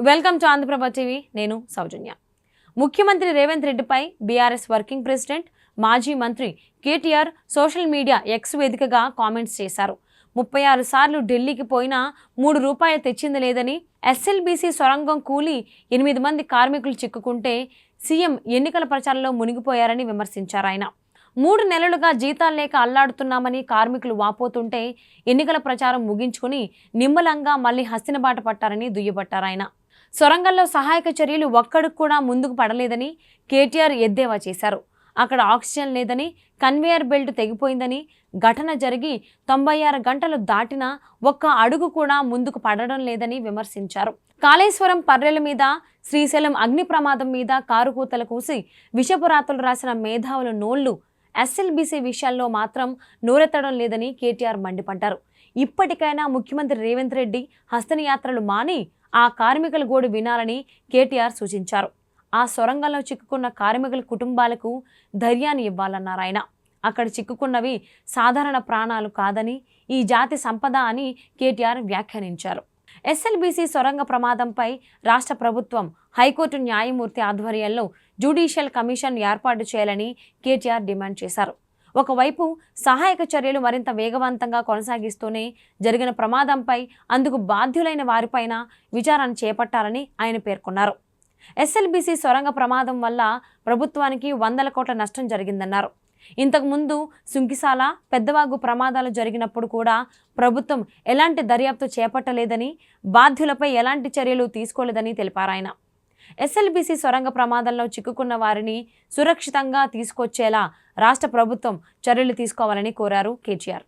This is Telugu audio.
Welcome to Andhraprabha TV. నేను సౌజన్య. ముఖ్యమంత్రి రేవంత్ రెడ్డిపై బీఆర్ఎస్ వర్కింగ్ ప్రెసిడెంట్ మాజీ మంత్రి కేటీఆర్ సోషల్ మీడియా ఎక్స్ వేదికగా కామెంట్స్ చేశారు. 36 సార్లు ఢిల్లీకి పోయినా ₹3 తెచ్చింది లేదని, ఎస్ఎల్బీసీ సొరంగం కూలి 8 మంది కార్మికులు చిక్కుకుంటే సీఎం ఎన్నికల ప్రచారంలో మునిగిపోయారని విమర్శించారు. ఆయన 3 నెలలుగా జీతాలు లేక అల్లాడుతున్నామని కార్మికులు వాపోతుంటే ఎన్నికల ప్రచారం ముగించుకుని నిమ్మలంగా మళ్లీ హస్తినబాట పట్టారని దుయ్యబట్టారు. ఆయన సొరంగంలో సహాయక చర్యలు ఒక్కడికి కూడా ముందుకు పడలేదని కేటీఆర్ ఎద్దేవా చేశారు. అక్కడ ఆక్సిజన్ లేదని, కన్వేయర్ బెల్ట్ తెగిపోయిందని, ఘటన జరిగి 96 గంటలు దాటినా ఒక్క అడుగు కూడా ముందుకు పడడం లేదని విమర్శించారు. కాళేశ్వరం పర్రెల మీద, శ్రీశైలం అగ్ని ప్రమాదం మీద కారుకూతలు కూసి విషపురాతలు రాసిన మేధావుల నోళ్లు ఎస్ఎల్బీసీ విషయాల్లో మాత్రం నోరెత్తడం లేదని కేటీఆర్ మండిపడ్డారు. ఇప్పటికైనా ముఖ్యమంత్రి రేవంత్ రెడ్డి హస్తనయాత్రలు మాని ఆ కార్మికుల గోడు వినాలని కేటీఆర్ సూచించారు. ఆ సొరంగంలో చిక్కుకున్న కార్మికుల కుటుంబాలకు ధైర్యాన్ని ఇవ్వాలన్నారు. ఆయన అక్కడ చిక్కుకున్నవి సాధారణ ప్రాణాలు కాదని, ఈ జాతి సంపద అని కేటీఆర్ వ్యాఖ్యానించారు. ఎస్ఎల్బీసీ సొరంగ ప్రమాదంపై రాష్ట్ర ప్రభుత్వం హైకోర్టు న్యాయమూర్తి ఆధ్వర్యంలో జ్యుడిషియల్ కమిషన్ ఏర్పాటు చేయాలని కేటీఆర్ డిమాండ్ చేశారు. ఒకవైపు సహాయక చర్యలు మరింత వేగవంతంగా కొనసాగిస్తూనే జరిగిన ప్రమాదంపై అందుకు బాధ్యులైన వారిపైన విచారణ చేపట్టాలని ఆయన పేర్కొన్నారు. ఎస్ఎల్బీసీ సొరంగ ప్రమాదం వల్ల ప్రభుత్వానికి 100 కోట్ల నష్టం జరిగిందన్నారు. ఇంతకుముందు సుంకిసాల, పెద్దవాగు ప్రమాదాలు జరిగినప్పుడు కూడా ప్రభుత్వం ఎలాంటి దర్యాప్తు చేపట్టలేదని, బాధ్యులపై ఎలాంటి చర్యలు తీసుకోలేదని తెలిపారు. ఆయన ఎస్ఎల్బీసీ సొరంగ ప్రమాదంలో చిక్కుకున్న వారిని సురక్షితంగా తీసుకొచ్చేలా రాష్ట్ర ప్రభుత్వం చర్యలు తీసుకోవాలని కోరారు కేటీఆర్.